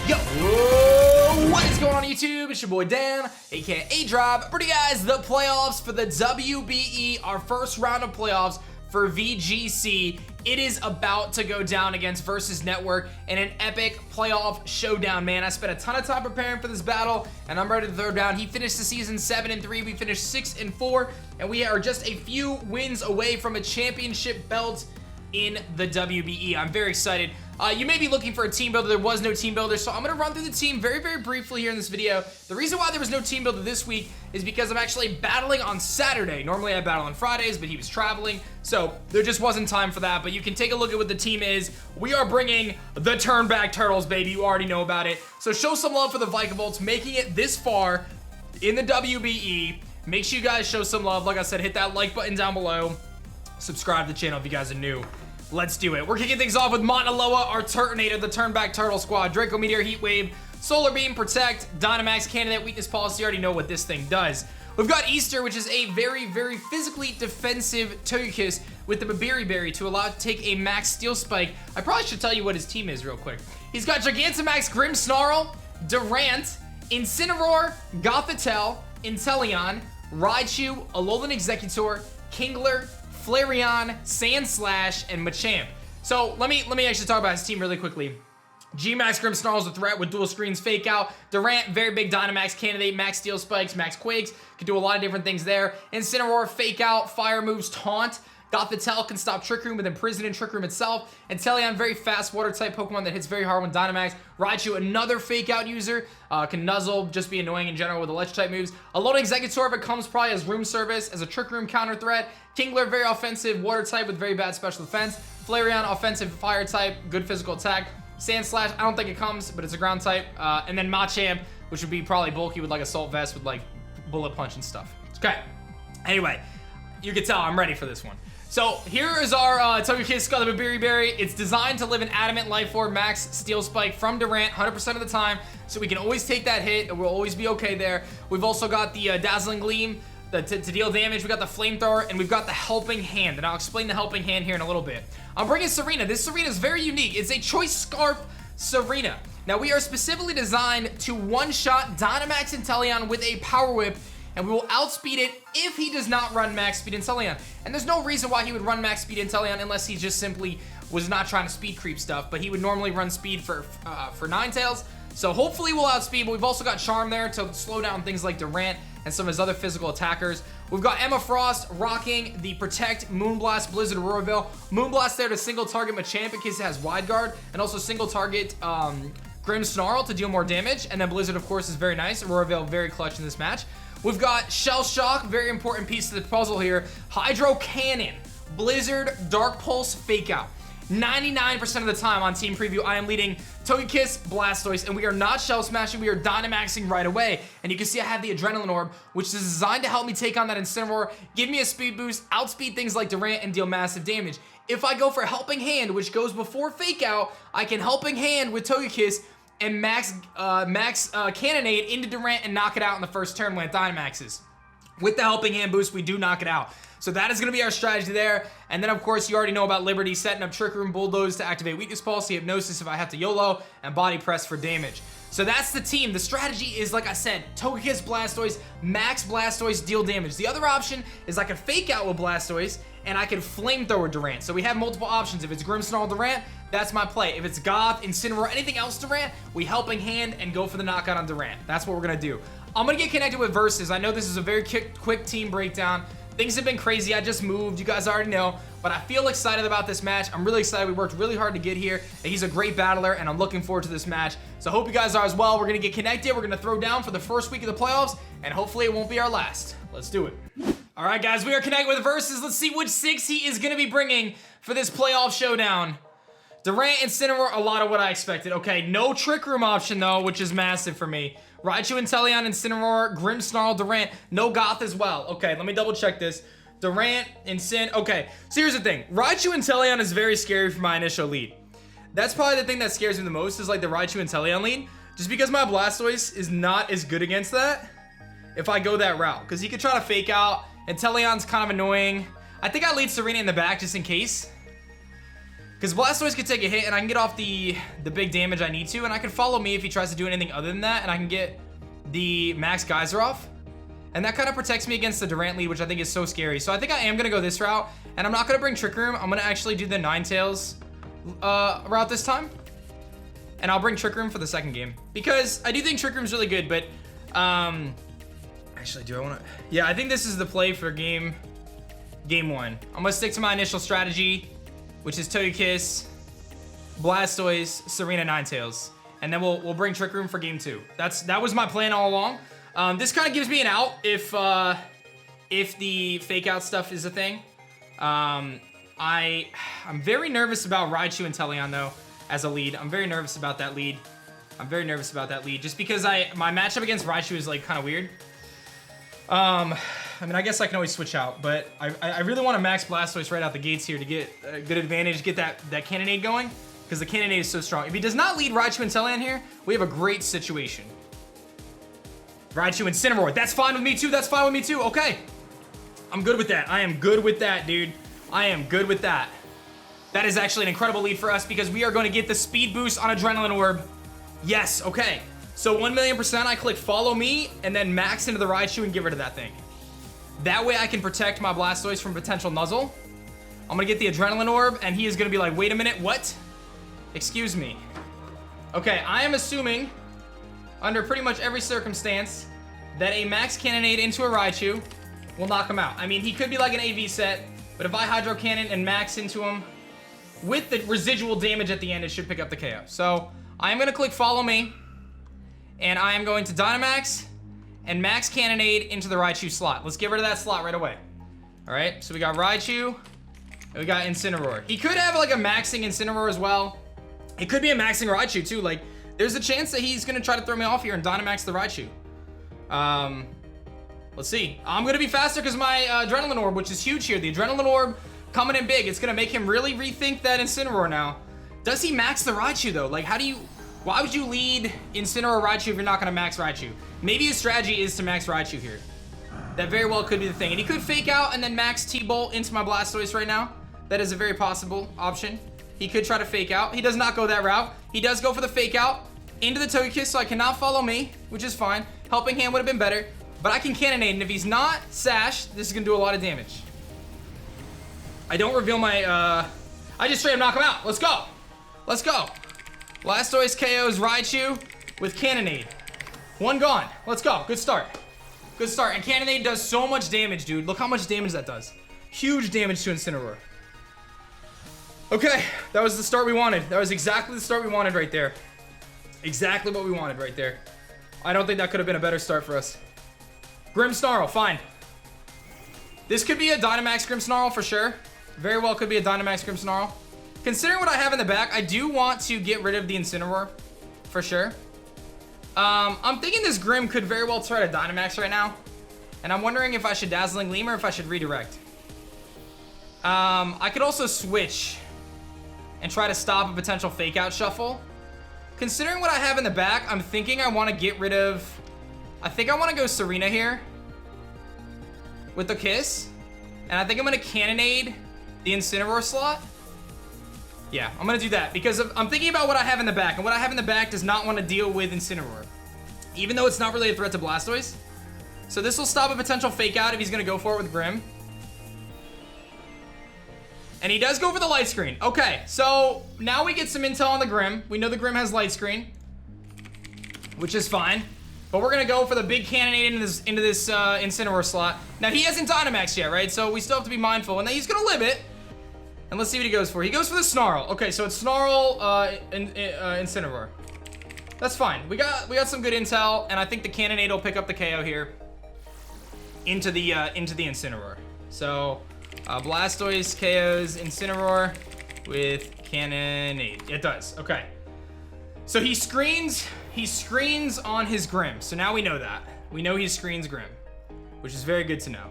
Yo, whoa, what is going on YouTube? It's your boy Dan, aka aDrive. Bringing you guys the playoffs for the WBE, our first round of playoffs for VGC. It is about to go down against Versus Network in an epic playoff showdown, man. I spent a ton of time preparing for this battle, and I'm ready to throw down. He finished the season 7-3. We finished 6-4, and we are just a few wins away from a championship belt in the WBE. I'm very excited. You may be looking for a team builder. There was no team builder, so I'm going to run through the team very, very briefly here in this video. The reason why there was no team builder this week is because I'm actually battling on Saturday. Normally I battle on Fridays, but he was traveling, so there just wasn't time for that. But you can take a look at what the team is. We are bringing the Turnback Turtles, baby. You already know about it. So show some love for the Vikavolts making it this far in the WBE. Make sure you guys show some love. Like I said, hit that like button down below. Subscribe to the channel if you guys are new. Let's do it. We're kicking things off with Montaloa, our Turtonator, the Turnback Turtle Squad, Draco Meteor, Heat Wave, Solar Beam, Protect, Dynamax, Candidate, Weakness Policy. You already know what this thing does. We've got Easter, which is a very, very physically defensive Togekiss with the Babiri Berry to allow it to take a Max Steel Spike. I probably should tell you what his team is real quick. He's got Gigantamax, Grimmsnarl, Durant, Incineroar, Gothitelle, Inteleon, Raichu, Alolan Executor, Kingler, Flareon, Sandslash, and Machamp. So let me actually talk about his team really quickly. G-Max Grimmsnarl is a threat with dual screens, Fake Out. Durant, very big Dynamax candidate, Max Steel Spikes, Max Quakes, can do a lot of different things there. Incineroar, Fake Out, Fire Moves, Taunt. Gothitelle can stop Trick Room with Imprison and Trick Room itself. And Inteleon, very fast Water-type Pokemon that hits very hard when Dynamax. Raichu, another Fake Out user, can Nuzzle, just be annoying in general with Electric-type moves. Alolan Executor, if it comes probably as Room Service, as a Trick Room counter threat. Kingler, very offensive Water-type with very bad special defense. Flareon, offensive Fire-type, good physical attack. Sandslash, I don't think it comes, but it's a ground type. And then Machamp, which would be probably bulky with like Assault Vest with like Bullet Punch and stuff. Okay. Anyway, you can tell I'm ready for this one. So here is our Togekiss got the Babiri Berry. It's designed to live in Adamant Life Orb, Max Steel Spike from Durant 100% of the time, so we can always take that hit and we'll always be okay there. We've also got the Dazzling Gleam to deal damage. We got the Flamethrower, and we've got the Helping Hand, and I'll explain the Helping Hand here in a little bit. I'm bringing Serena. This Serena is very unique. It's a Choice Scarf Serena. Now we are specifically designed to one-shot Dynamax Inteleon with a Power Whip, and we will outspeed it if he does not run Max Speed Inteleon. And there's no reason why he would run Max Speed Inteleon unless he just simply was not trying to speed creep stuff, but he would normally run speed for Ninetales. So hopefully we'll outspeed, but we've also got Charm there to slow down things like Durant and some of his other physical attackers. We've got Emma Frost rocking the Protect, Moonblast, Blizzard, Aurora Veil. Moonblast there to single target Machamp in case it has Wide Guard, and also single target Grimmsnarl to deal more damage. And then Blizzard, of course, is very nice. Aurora Veil very clutch in this match. We've got Shell Shock, very important piece to the puzzle here. Hydro Cannon, Blizzard, Dark Pulse, Fake Out. 99% of the time on Team Preview, I am leading Togekiss, Blastoise, and we are not Shell Smashing, we are Dynamaxing right away. And you can see I have the Adrenaline Orb, which is designed to help me take on that Incineroar, give me a speed boost, outspeed things like Durant, and deal massive damage. If I go for Helping Hand, which goes before Fake Out, I can Helping Hand with Togekiss and Max Cannonade into Durant and knock it out in the first turn when it Dynamaxes. With the Helping Hand boost, we do knock it out. So that is going to be our strategy there. And then, of course, you already know about Liberty, setting up Trick Room, Bulldoze to activate Weakness Policy, Hypnosis if I have to YOLO, and Body Press for damage. So that's the team. The strategy is, like I said, Togekiss, Blastoise, Max Blastoise, deal damage. The other option is I can Fake Out with Blastoise, and I can Flamethrower Durant. So we have multiple options. If it's Grimmsnarl Durant, that's my play. If it's Goth, Incineroar, anything else Durant, we Helping Hand and go for the knockout on Durant. That's what we're going to do. I'm going to get connected with Versus. I know this is a very quick team breakdown. Things have been crazy. I just moved. You guys already know. But I feel excited about this match. I'm really excited. We worked really hard to get here. And he's a great battler, and I'm looking forward to this match. So I hope you guys are as well. We're going to get connected. We're going to throw down for the first week of the playoffs, and hopefully it won't be our last. Let's do it. All right, guys. We are connected with Versus. Let's see which 6 he is going to be bringing for this playoff showdown. Durant and Incineroar, a lot of what I expected. Okay, no Trick Room option, though, which is massive for me. Raichu, Inteleon, Incineroar, Grimmsnarl, Durant. No Goth as well. Okay, let me double check this. Durant, Incin. Okay, so here's the thing. Raichu and Inteleon is very scary for my initial lead. That's probably the thing that scares me the most is like the Raichu and Inteleon lead. Just because my Blastoise is not as good against that if I go that route. Because he could try to Fake Out. Inteleon's kind of annoying. I think I lead Serena in the back just in case. Because Blastoise could take a hit, and I can get off the big damage I need to, and I can follow me if he tries to do anything other than that, and I can get the Max Geyser off. And that kind of protects me against the Durant lead, which I think is so scary. So I think I am going to go this route, and I'm not going to bring Trick Room. I'm going to actually do the Ninetales route this time. And I'll bring Trick Room for the second game. Because I do think Trick Room's really good, but... actually, do I want to... Yeah, I think this is the play for game 1. I'm going to stick to my initial strategy, which is Togekiss, Blastoise, Serena, Ninetales. And then we'll bring Trick Room for game 2. That was my plan all along. This kind of gives me an out if the fake out stuff is a thing. I'm very nervous about Raichu and Teleon though as a lead. I'm very nervous about that lead. Just because my matchup against Raichu is like kind of weird. I mean, I guess I can always switch out, but I really want to max Blastoise right out the gates here to get a good advantage, get that Cannonade going, because the Cannonade is so strong. If he does not lead Raichu and Teleon here, we have a great situation. Raichu Incineroar. That's fine with me too. Okay. I'm good with that. I am good with that, dude. I am good with that. That is actually an incredible lead for us because we are going to get the speed boost on Adrenaline Orb. Yes, okay. So 1,000,000% I click follow me and then max into the Raichu and get rid of that thing. That way I can protect my Blastoise from potential Nuzzle. I'm going to get the Adrenaline Orb and he is going to be like, wait a minute, what? Excuse me. Okay, I am assuming... under pretty much every circumstance, that a Max Cannonade into a Raichu will knock him out. I mean, he could be like an AV set, but if I Hydro Cannon and Max into him, with the residual damage at the end, it should pick up the KO. So, I am going to click Follow Me, and I am going to Dynamax and Max Cannonade into the Raichu slot. Let's get rid of that slot right away. Alright, so we got Raichu, and we got Incineroar. He could have like a Maxing Incineroar as well. It could be a Maxing Raichu too, like... there's a chance that he's going to try to throw me off here and Dynamax the Raichu. Let's see. I'm going to be faster because my Adrenaline Orb, which is huge here. The Adrenaline Orb coming in big. It's going to make him really rethink that Incineroar now. Does he max the Raichu, though? Like, why would you lead Incineroar Raichu if you're not going to max Raichu? Maybe his strategy is to max Raichu here. That very well could be the thing. And he could fake out and then max T-Bolt into my Blastoise right now. That is a very possible option. He could try to fake out. He does not go that route. He does go for the fake out into the Togekiss, so I cannot follow me, which is fine. Helping Hand would have been better, but I can Cannonade, and if he's not Sash, this is going to do a lot of damage. I don't reveal my, I just straight up knock him out. Let's go. Let's go. Blastoise KOs Raichu with Cannonade. One gone. Let's go. Good start. Good start. And Cannonade does so much damage, dude. Look how much damage that does. Huge damage to Incineroar. Okay, that was the start we wanted. That was exactly the start we wanted right there. Exactly what we wanted right there. I don't think that could have been a better start for us. Grimmsnarl, fine. This could be a Dynamax Grimmsnarl for sure. Very well could be a Dynamax Grimmsnarl. Considering what I have in the back, I do want to get rid of the Incineroar for sure. I'm thinking this Grimm could very well try to Dynamax right now. And I'm wondering if I should Dazzling Gleam or if I should redirect. I could also switch and try to stop a potential fake out shuffle. Considering what I have in the back, I'm thinking I want to get rid of... I think I want to go Serena here with the Kiss. And I think I'm going to Cannonade the Incineroar slot. Yeah, I'm going to do that because I'm thinking about what I have in the back. And what I have in the back does not want to deal with Incineroar. Even though it's not really a threat to Blastoise. So this will stop a potential fake out if he's going to go for it with Grimm. And he does go for the Light Screen. Okay, so now we get some intel on the Grimm. We know the Grimm has Light Screen, which is fine. But we're going to go for the big Cannonade into this Incineroar slot. Now, he hasn't Dynamaxed yet, right? So we still have to be mindful. And then he's going to live it. And let's see what he goes for. He goes for the Snarl. Okay, so it's Snarl, Incineroar. That's fine. We got some good intel, and I think the Cannonade will pick up the KO here into the Incineroar. So... Blastoise KOs Incineroar with Cannonade. It does. Okay. So he screens on his Grimm. So now we know that. We know he screens Grimm, which is very good to know.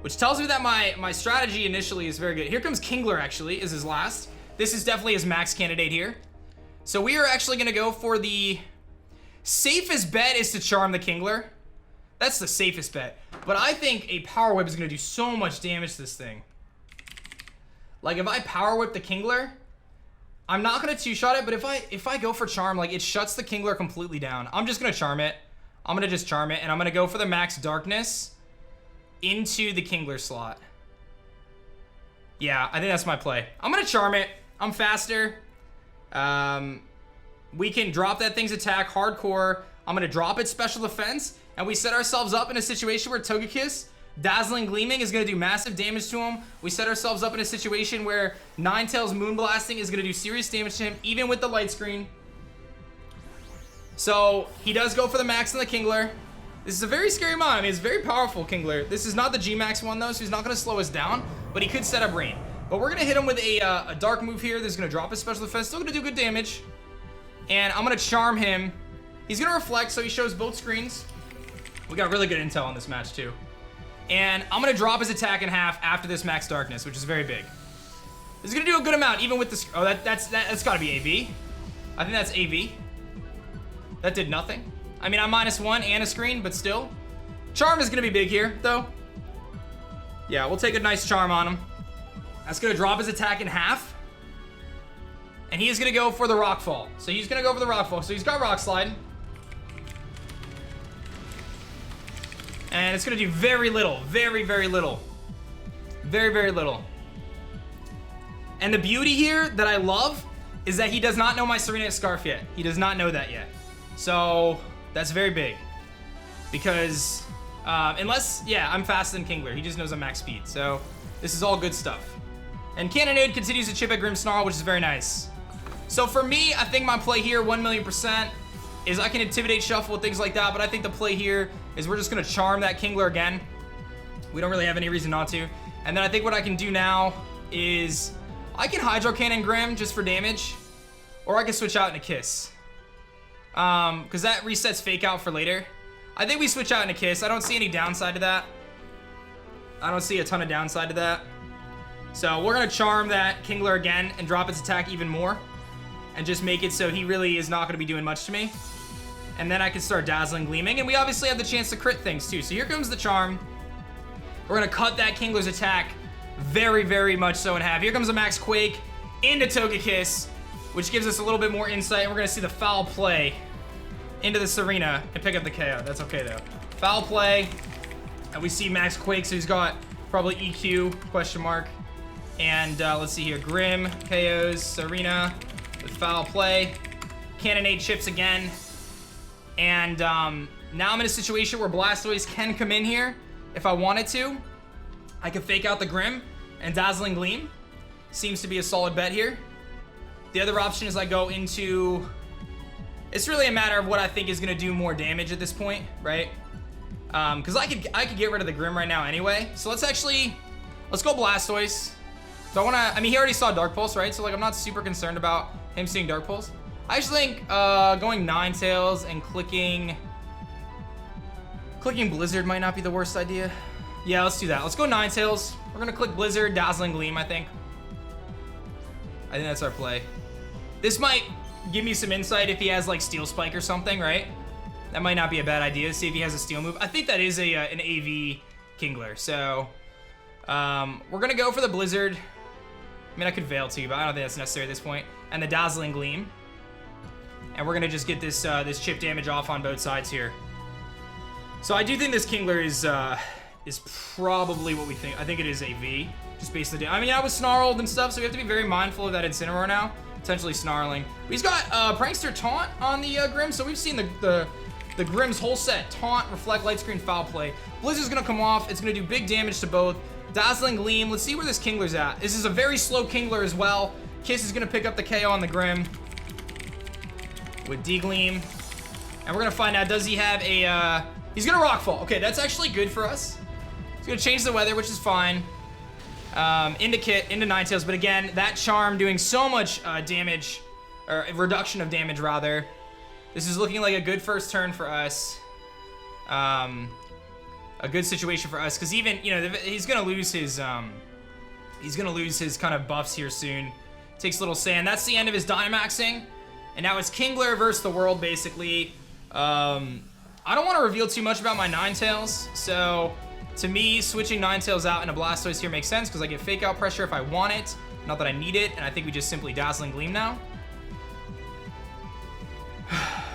Which tells me that my strategy initially is very good. Here comes Kingler, actually, is his last. This is definitely his max candidate here. So we are actually going to go for the safest bet is to charm the Kingler. That's the safest bet. But I think a Power Whip is going to do so much damage to this thing. Like, if I Power Whip the Kingler, I'm not gonna two-shot it, but if I go for Charm, like, it shuts the Kingler completely down. I'm just gonna Charm it. I'm gonna just Charm it, and I'm gonna go for the max Darkness into the Kingler slot. Yeah, I think that's my play. I'm gonna Charm it. I'm faster. We can drop that thing's attack hardcore. I'm gonna drop its special defense, and we set ourselves up in a situation where Togekiss, Dazzling Gleaming, is gonna do massive damage to him. We set ourselves up in a situation where Ninetales Moonblasting is gonna do serious damage to him, even with the light screen. So he does go for the max on the Kingler. This is a very scary mod. I mean, it's a very powerful Kingler. This is not the G-Max one, though, so he's not going to slow us down, but he could set up Rain. But we're going to hit him with a Dark move here. This is going to drop his special defense. Still going to do good damage. And I'm going to Charm him. He's going to Reflect, so he shows both screens. We got really good intel on this match, too. And I'm going to drop his attack in half after this Max Darkness, which is very big. This is going to do a good amount, even with this. Oh, that's got to be AV. I think that's AV. That did nothing. I mean, I'm -1 and a screen, but still. Charm is going to be big here, though. Yeah, we'll take a nice Charm on him. That's going to drop his attack in half. And he is going to go for the Rock Fall. So he's going to go for the Rock Fall. So he's got Rock Slide. And it's going to do very little. Very, very little. Very, very little. And the beauty here that I love is that he does not know my Serena Scarf yet. He does not know that yet. So that's very big. Because unless, yeah, I'm faster than Kingler. He just knows I'm max speed. So this is all good stuff. And Cannonade continues to chip at Grimmsnarl, which is very nice. So for me, I think my play here, 1,000,000%, is I can Intimidate, Shuffle, things like that. But I think the play here is we're just going to Charm that Kingler again. We don't really have any reason not to. And then I think what I can do now is I can Hydro Cannon Grimm just for damage. Or I can switch out into Kiss. Because that resets Fake Out for later. I think we switch out into Kiss. I don't see any downside to that. I don't see a ton of downside to that. So we're going to Charm that Kingler again and drop its attack even more. And just make it so he really is not going to be doing much to me. And then I can start Dazzling Gleaming. And we obviously have the chance to crit things too. So here comes the Charm. We're going to cut that Kingler's attack very, very much so in half. Here comes a Max Quake into Togekiss, which gives us a little bit more insight. And we're going to see the Foul Play into the Serena and pick up the KO. That's okay, though. Foul Play. And we see Max Quake, so he's got probably EQ, question mark. And let's see here. Grimm, KOs, Serena with Foul Play. Cannonade chips again. And now I'm in a situation where Blastoise can come in here if I wanted to. I can Fake Out the Grimm and Dazzling Gleam. Seems to be a solid bet here. The other option is I go into... It's really a matter of what I think is going to do more damage at this point, right? Because I could get rid of the Grimm right now anyway. So let's go Blastoise. So I want to... I mean, he already saw Dark Pulse, right? So, like, I'm not super concerned about him seeing Dark Pulse. I actually think going Ninetales and clicking Blizzard might not be the worst idea. Yeah, let's do that. Let's go Ninetales. We're going to click Blizzard, Dazzling Gleam, I think. I think that's our play. This might give me some insight if he has, like, Steel Spike or something, right? That might not be a bad idea. See if he has a Steel move. I think that is an AV Kingler. So, we're going to go for the Blizzard. I mean, I could Veil too, but I don't think that's necessary at this point. And the Dazzling Gleam. And we're going to just get this this chip damage off on both sides here. So I do think this Kingler is probably what we think. I think it is AV, just based on the... I mean, I was snarled and stuff, so we have to be very mindful of that Incineroar now. Potentially snarling. He's got Prankster Taunt on the Grimm, so we've seen the Grimm's whole set. Taunt, Reflect, Light Screen, Foul Play. Blizzard's going to come off. It's going to do big damage to both. Dazzling Gleam. Let's see where this Kingler's at. This is a very slow Kingler as well. Kiss is going to pick up the KO on the Grimm with D-Gleam. And we're going to find out, does he have a... He's going to Rock Fall. Okay, that's actually good for us. He's going to change the weather, which is fine. Into Ninetales. But again, that Charm doing so much damage, or reduction of damage, rather. This is looking like a good first turn for us. A good situation for us, because even, you know, he's going to lose his kind of buffs here soon. Takes a little sand. That's the end of his Dynamaxing. And now it's Kingler versus the world, basically. I don't want to reveal too much about my Ninetales, so to me, switching Ninetales out into Blastoise here makes sense, because I get Fake Out pressure if I want it. Not that I need it, and I think we just simply Dazzling Gleam now.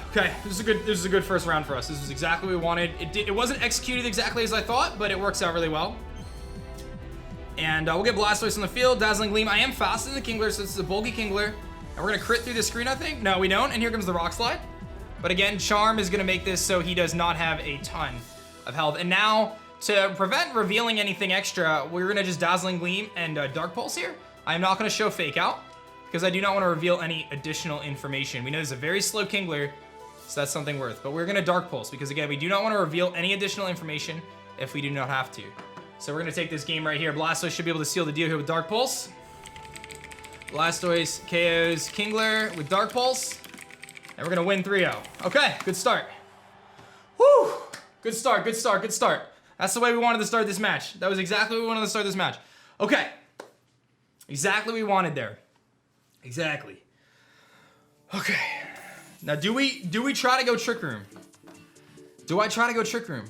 Okay, this is a good first round for us. This is exactly what we wanted. It wasn't executed exactly as I thought, but it works out really well. And we'll get Blastoise on the field. Dazzling Gleam. I am faster than the Kingler, so this is a bulky Kingler. And we're gonna crit through the screen, I think. No, we don't. And here comes the Rock Slide. But again, Charm is gonna make this so he does not have a ton of health. And now, to prevent revealing anything extra, we're gonna just Dazzling Gleam and Dark Pulse here. I am not gonna show Fake Out, because I do not want to reveal any additional information. We know this is a very slow Kingler, so that's something worth. But we're gonna Dark Pulse, because again, we do not want to reveal any additional information if we do not have to. So we're gonna take this game right here. Blastoise should be able to seal the deal here with Dark Pulse. Blastoise KOs Kingler with Dark Pulse. And we're gonna win 3-0. Okay, good start. Woo! Good start, good start, good start. That's the way we wanted to start this match. That was exactly what we wanted to start this match. Okay. Exactly what we wanted there. Exactly. Okay. Now, do we try to go Trick Room? Do I try to go Trick Room?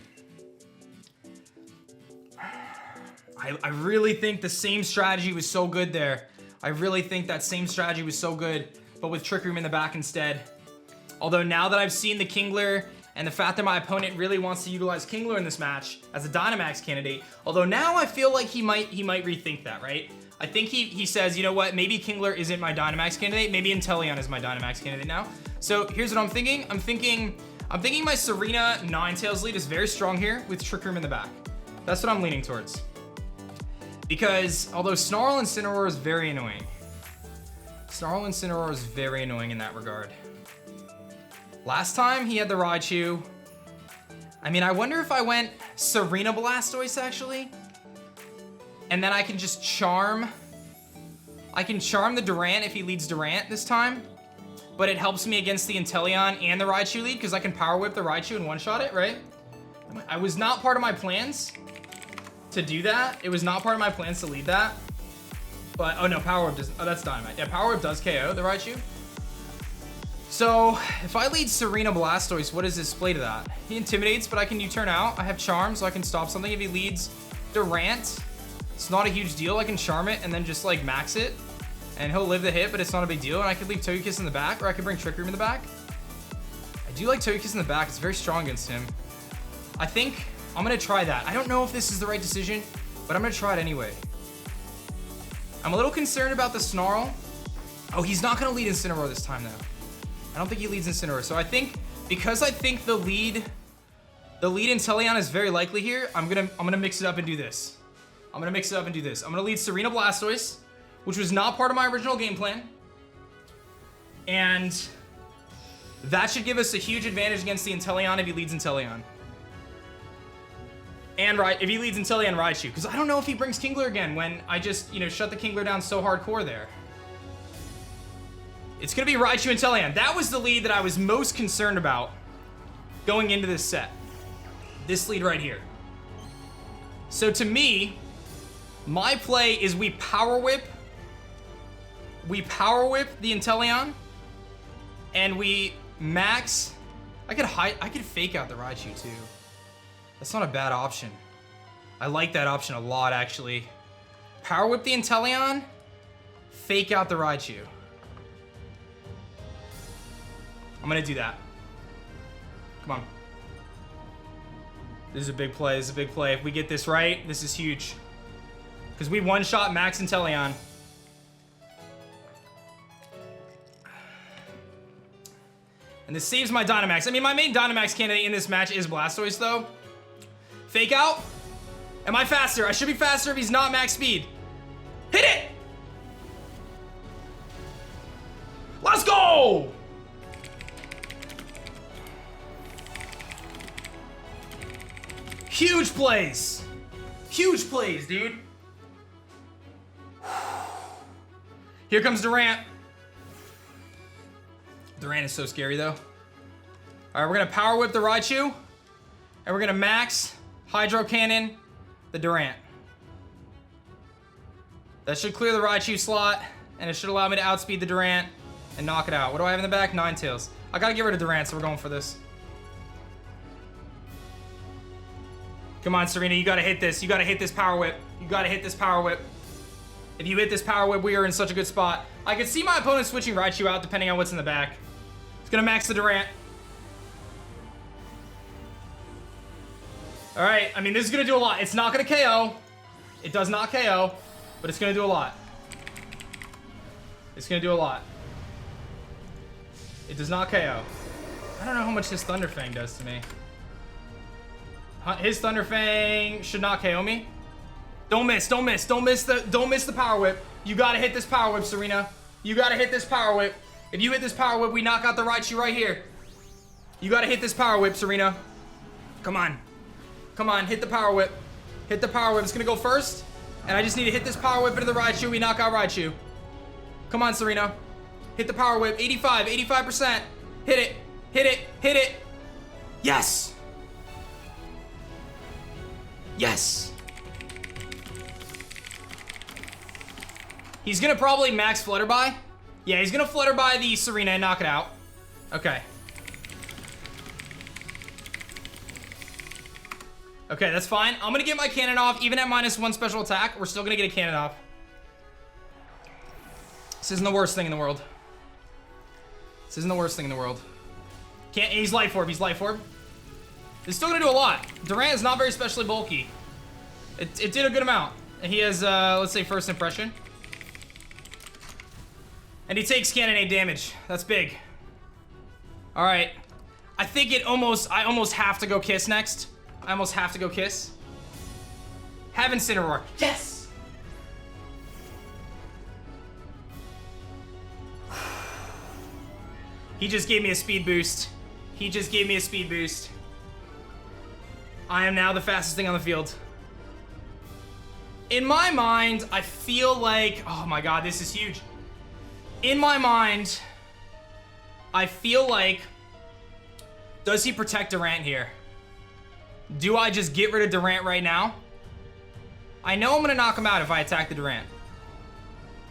I really think the same strategy was so good there. I really think that same strategy was so good, but with Trick Room in the back instead. Although now that I've seen the Kingler and the fact that my opponent really wants to utilize Kingler in this match as a Dynamax candidate, although now I feel like he might rethink that, right? I think he says, you know what, maybe Kingler isn't my Dynamax candidate, maybe Inteleon is my Dynamax candidate now. So here's what I'm thinking. I'm thinking my Serena Ninetales lead is very strong here with Trick Room in the back. That's what I'm leaning towards. Because although Snarl and Incineroar is very annoying. Snarl and Incineroar is very annoying in that regard. Last time he had the Raichu. I mean, I wonder if I went Serena Blastoise actually. And then I can just charm. I can charm the Durant if he leads Durant this time. But it helps me against the Inteleon and the Raichu lead because I can Power Whip the Raichu and one-shot it, right? I was not part of my plans to do that. It was not part of my plans to lead that. But, oh no, Power Whip does, oh that's Dynamite. Yeah, Power Whip does KO the Raichu. So, if I lead Serena Blastoise, what does this play to that? He intimidates, but I can U-turn out. I have Charm, so I can stop something. If he leads Durant, it's not a huge deal. I can Charm it and then just like max it. And he'll live the hit, but it's not a big deal. And I could leave Togekiss in the back, or I could bring Trick Room in the back. I do like Togekiss in the back. It's very strong against him. I think I'm gonna try that. I don't know if this is the right decision, but I'm gonna try it anyway. I'm a little concerned about the Snarl. Oh, he's not gonna lead Incineroar this time though. I don't think he leads Incineroar. So I think, because I think the lead Inteleon is very likely here, I'm gonna mix it up and do this. I'm gonna mix it up and do this. I'm gonna lead Serena Blastoise, which was not part of my original game plan. And that should give us a huge advantage against the Inteleon if he leads Inteleon. And if he leads Inteleon Raichu, because I don't know if he brings Kingler again when I just, shut the Kingler down so hardcore there. It's gonna be Raichu and Inteleon. That was the lead that I was most concerned about going into this set. This lead right here. So to me, my play is we Power Whip the Inteleon, and we max. I could Fake Out the Raichu too. That's not a bad option. I like that option a lot actually. Power Whip the Inteleon, Fake Out the Raichu. I'm gonna do that. Come on. This is a big play. This is a big play. If we get this right, this is huge. Because we one-shot Max Inteleon. And this saves my Dynamax. I mean, my main Dynamax candidate in this match is Blastoise, though. Fake Out. Am I faster? I should be faster if he's not max speed. Hit it! Let's go! Huge plays. Huge plays, dude. Here comes Durant. Durant is so scary, though. All right, we're gonna Power Whip the Raichu, and we're gonna max Hydro Cannon the Durant. That should clear the Raichu slot, and it should allow me to outspeed the Durant and knock it out. What do I have in the back? Ninetales. I gotta get rid of Durant, so we're going for this. Come on, Serena, you gotta hit this. You gotta hit this Power Whip. You gotta hit this Power Whip. If you hit this Power Whip, we are in such a good spot. I could see my opponent switching Raichu out depending on what's in the back. It's gonna max the Durant. All right, I mean, this is gonna do a lot. It's not gonna KO. It does not KO, but it's gonna do a lot. It's gonna do a lot. It does not KO. I don't know how much his Thunder Fang does to me. His Thunder Fang should not KO me. Don't miss, don't miss, don't miss the Power Whip. You gotta hit this Power Whip, Serena. You gotta hit this Power Whip. If you hit this Power Whip, we knock out the Raichu right here. You gotta hit this Power Whip, Serena. Come on. Come on, hit the Power Whip. Hit the Power Whip. It's gonna go first. And I just need to hit this Power Whip into the Raichu. We knock out Raichu. Come on, Serena. Hit the Power Whip. 85%. Hit it. Hit it. Hit it. Yes. Yes. He's gonna probably max Flutterby. Yeah, he's gonna Flutterby the Serena and knock it out. Okay. Okay, that's fine. I'm gonna get my cannon off. Even at -1 special attack, we're still gonna get a cannon off. This isn't the worst thing in the world. This isn't the worst thing in the world. Can't, he's Life Orb, he's Life Orb. It's still gonna do a lot. Durant is not very specially bulky. It did a good amount. And he has, let's say, first impression. And he takes Cannonade damage. That's big. All right. I think I almost have to go Kiss next. I almost have to go Kiss. Have Incineroar. Yes! He just gave me a speed boost. He just gave me a speed boost. I am now the fastest thing on the field. In my mind, I feel like, oh my god, this is huge. In my mind, I feel like, does he protect Durant here? Do I just get rid of Durant right now? I know I'm gonna knock him out if I attack the Durant.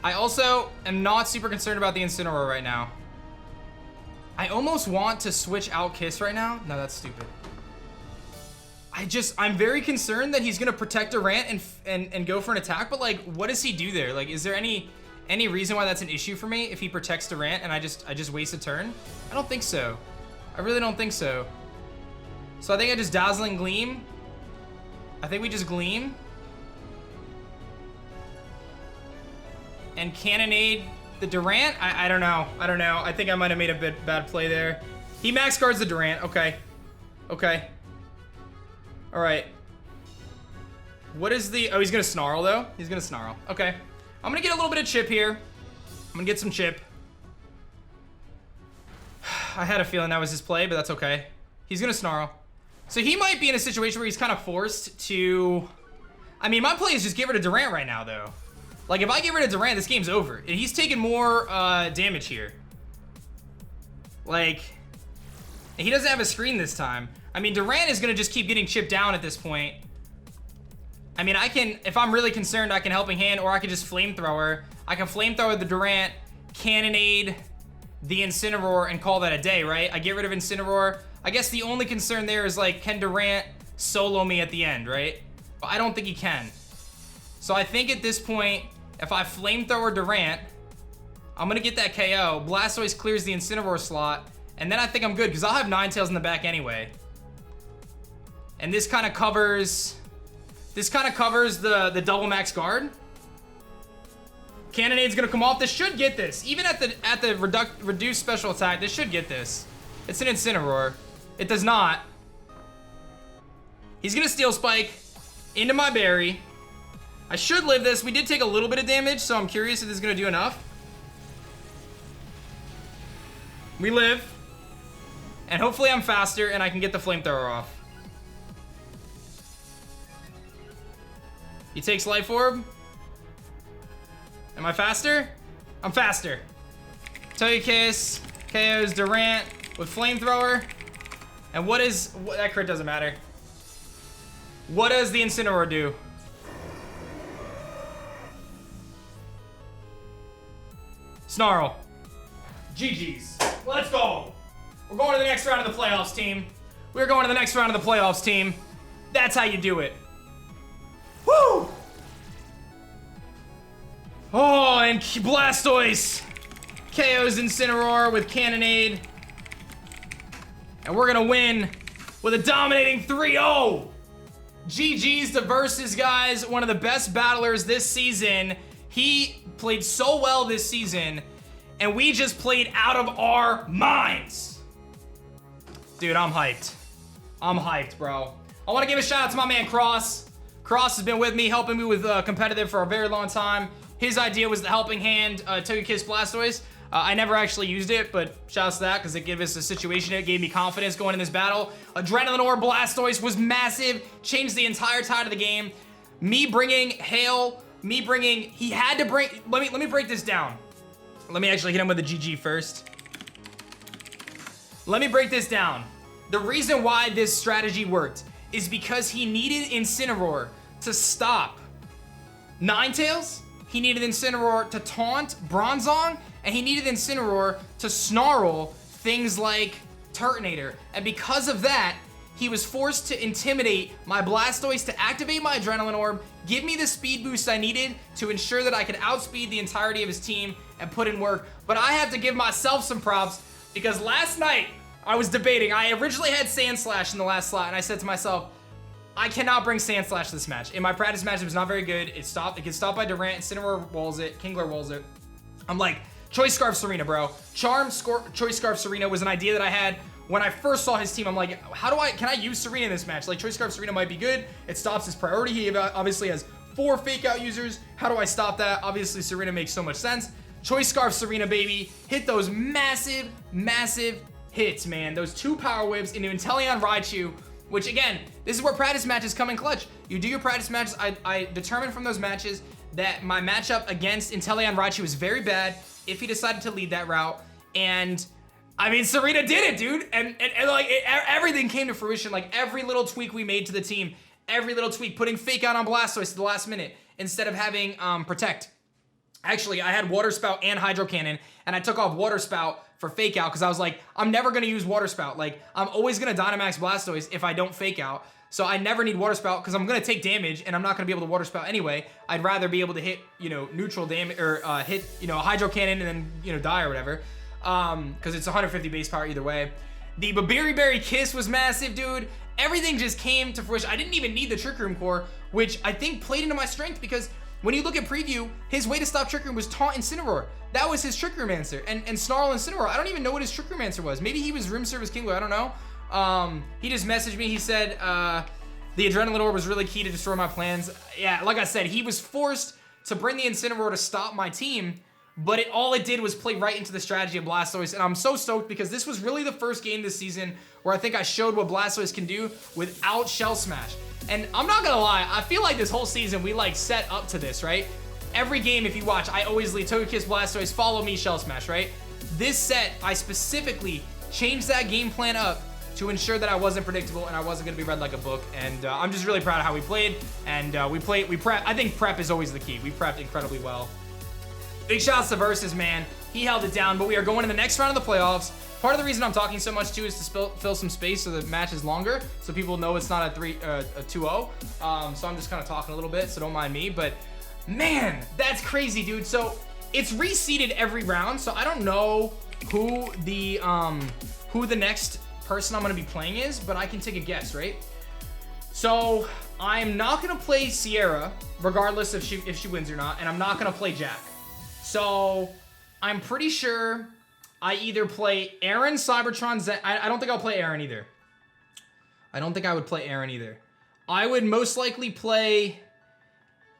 I also am not super concerned about the Incineroar right now. I almost want to switch out Kiss right now. No, that's stupid. I'm very concerned that he's gonna protect Durant and go for an attack, but like, what does he do there? Like, is there any reason why that's an issue for me if he protects Durant and I just waste a turn? I don't think so. I really don't think so. So I think I just Dazzling Gleam. I think we just Gleam. And Cannonade the Durant? I don't know. I don't know. I think I might have made a bad play there. He max guards the Durant. Okay. Okay. All right. What is the... Oh, he's going to Snarl, though. He's going to Snarl. Okay. I'm going to get a little bit of chip here. I'm going to get some chip. I had a feeling that was his play, but that's okay. He's going to Snarl. So he might be in a situation where he's kind of forced to... I mean, my play is just get rid of Durant right now, though. Like, if I get rid of Durant, this game's over. And he's taking more damage here. Like, he doesn't have a screen this time. I mean, Durant is going to just keep getting chipped down at this point. I mean, I can, if I'm really concerned, I can Helping Hand, or I can just Flamethrower. I can Flamethrower the Durant, Cannonade the Incineroar, and call that a day, right? I get rid of Incineroar. I guess the only concern there is, like, can Durant solo me at the end, right? But I don't think he can. So I think at this point, if I Flamethrower Durant, I'm going to get that KO. Blastoise clears the Incineroar slot, and then I think I'm good, because I'll have Ninetales in the back anyway. And this kind of covers... This kind of covers the double max guard. Cannonade's gonna come off. This should get this. Even at the reduced special attack, this should get this. It's an Incineroar. It does not. He's gonna Steel Spike into my berry. I should live this. We did take a little bit of damage, so I'm curious if this is gonna do enough. We live. And hopefully I'm faster and I can get the Flamethrower off. He takes Life Orb. Am I faster? I'm faster. Togekiss KOs Durant with Flamethrower. And that crit doesn't matter. What does the Incineroar do? Snarl. GG's. Let's go. We're going to the next round of the playoffs, team. We're going to the next round of the playoffs, team. That's how you do it. Woo! Oh, and Blastoise KOs Incineroar with Cannonade. And we're gonna win with a dominating 3-0. GG's to Versus, guys. One of the best battlers this season. He played so well this season, and we just played out of our minds. Dude, I'm hyped. I'm hyped, bro. I want to give a shout out to my man Cross. Cross has been with me, helping me with competitive for a very long time. His idea was the helping hand Togekiss Blastoise. I never actually used it, but shouts to that because it gave us a situation. It gave me confidence going in this battle. Adrenaline Orb Blastoise was massive, changed the entire tide of the game. Me bringing Hail, he had to bring, let me break this down. Let me actually hit him with a GG first. Let me break this down. The reason why this strategy worked is because he needed Incineroar to stop Ninetales, he needed Incineroar to taunt Bronzong, and he needed Incineroar to snarl things like Turtonator. And because of that, he was forced to intimidate my Blastoise to activate my Adrenaline Orb, give me the speed boost I needed to ensure that I could outspeed the entirety of his team and put in work. But I have to give myself some props because last night I was debating. I originally had Sandslash in the last slot, and I said to myself, I cannot bring Sandslash to this match. In my practice match, it was not very good. It gets stopped by Durant. Incineroar walls it. Kingler walls it. I'm like, Choice Scarf Serena, bro. Choice Scarf Serena was an idea that I had when I first saw his team. I'm like, can I use Serena in this match? Like, Choice Scarf Serena might be good. It stops his priority. He obviously has 4 fake out users. How do I stop that? Obviously, Serena makes so much sense. Choice Scarf Serena, baby. Hit those massive, massive hits, man. Those 2 power whips into Inteleon Raichu, which again, this is where practice matches come in clutch. You do your practice matches. I determined from those matches that my matchup against Inteleon Raichu was very bad if he decided to lead that route. And I mean, Serena did it, dude. And like everything came to fruition. Like every little tweak we made to the team, every little tweak, putting Fake Out on Blastoise at the last minute instead of having Protect. Actually, I had Water Spout and Hydro Cannon, and I took off Water Spout for Fake Out because I was like, I'm never going to use Water Spout. Like, I'm always going to Dynamax Blastoise if I don't Fake Out. So I never need Water Spout because I'm going to take damage, and I'm not going to be able to Water Spout anyway. I'd rather be able to hit, neutral damage, or hit, Hydro Cannon and then, die or whatever. Because it's 150 base power either way. The Berry Kiss was massive, dude. Everything just came to fruition. I didn't even need the Trick Room core, which I think played into my strength because when you look at preview, his way to stop Trick Room was Taunt Incineroar. That was his Trick Room answer. And Snarl Incineroar, I don't even know what his Trick Room answer was. Maybe he was Room Service Kingler, I don't know. He just messaged me, he said, the Adrenaline Orb was really key to destroy my plans. Yeah, like I said, he was forced to bring the Incineroar to stop my team, but all it did was play right into the strategy of Blastoise, and I'm so stoked because this was really the first game this season where I think I showed what Blastoise can do without Shell Smash. And I'm not gonna lie, I feel like this whole season we like set up to this, right? Every game, if you watch, I always lead Togekiss, Blastoise, follow me, Shell Smash, right? This set, I specifically changed that game plan up to ensure that I wasn't predictable and I wasn't gonna be read like a book. And I'm just really proud of how we played. And we prep. I think prep is always the key. We prepped incredibly well. Big shouts to Versus, man. He held it down, but we are going to the next round of the playoffs. Part of the reason I'm talking so much too is to fill some space so the match is longer, so people know it's not a 2-0. So I'm just kind of talking a little bit, so don't mind me. But man, that's crazy, dude. So it's reseeded every round, so I don't know who the next person I'm gonna be playing is, but I can take a guess, right? So I'm not gonna play Sierra, regardless if she wins or not, and I'm not gonna play Jack. So I'm pretty sure I either play Aaron, Cybertron, Zen. I don't think I'll play Aaron either. I don't think I would play Aaron either. I would most likely play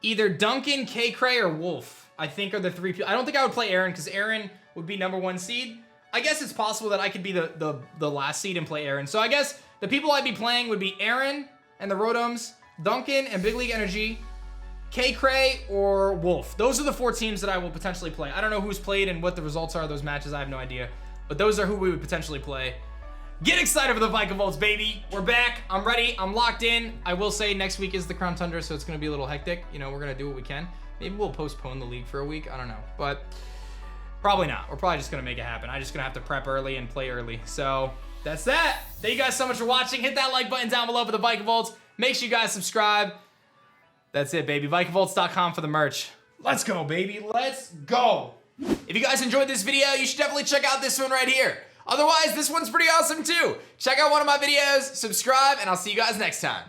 either Duncan, K-Cray, or Wolf. I think are the 3 people. I don't think I would play Aaron because Aaron would be #1 seed. I guess it's possible that I could be the last seed and play Aaron. So I guess the people I'd be playing would be Aaron and the Rotoms, Duncan and Big League Energy, K-Cray or Wolf. Those are the 4 teams that I will potentially play. I don't know who's played and what the results are of those matches. I have no idea. But those are who we would potentially play. Get excited for the Vikavolts, baby. We're back. I'm ready. I'm locked in. I will say next week is the Crown Tundra, so it's going to be a little hectic. We're going to do what we can. Maybe we'll postpone the league for a week. I don't know. But probably not. We're probably just going to make it happen. I'm just going to have to prep early and play early. So that's that. Thank you guys so much for watching. Hit that like button down below for the Vikavolts. Make sure you guys subscribe. That's it, baby. Vikavolts.com for the merch. Let's go, baby. Let's go. If you guys enjoyed this video, you should definitely check out this one right here. Otherwise, this one's pretty awesome too. Check out one of my videos, subscribe, and I'll see you guys next time.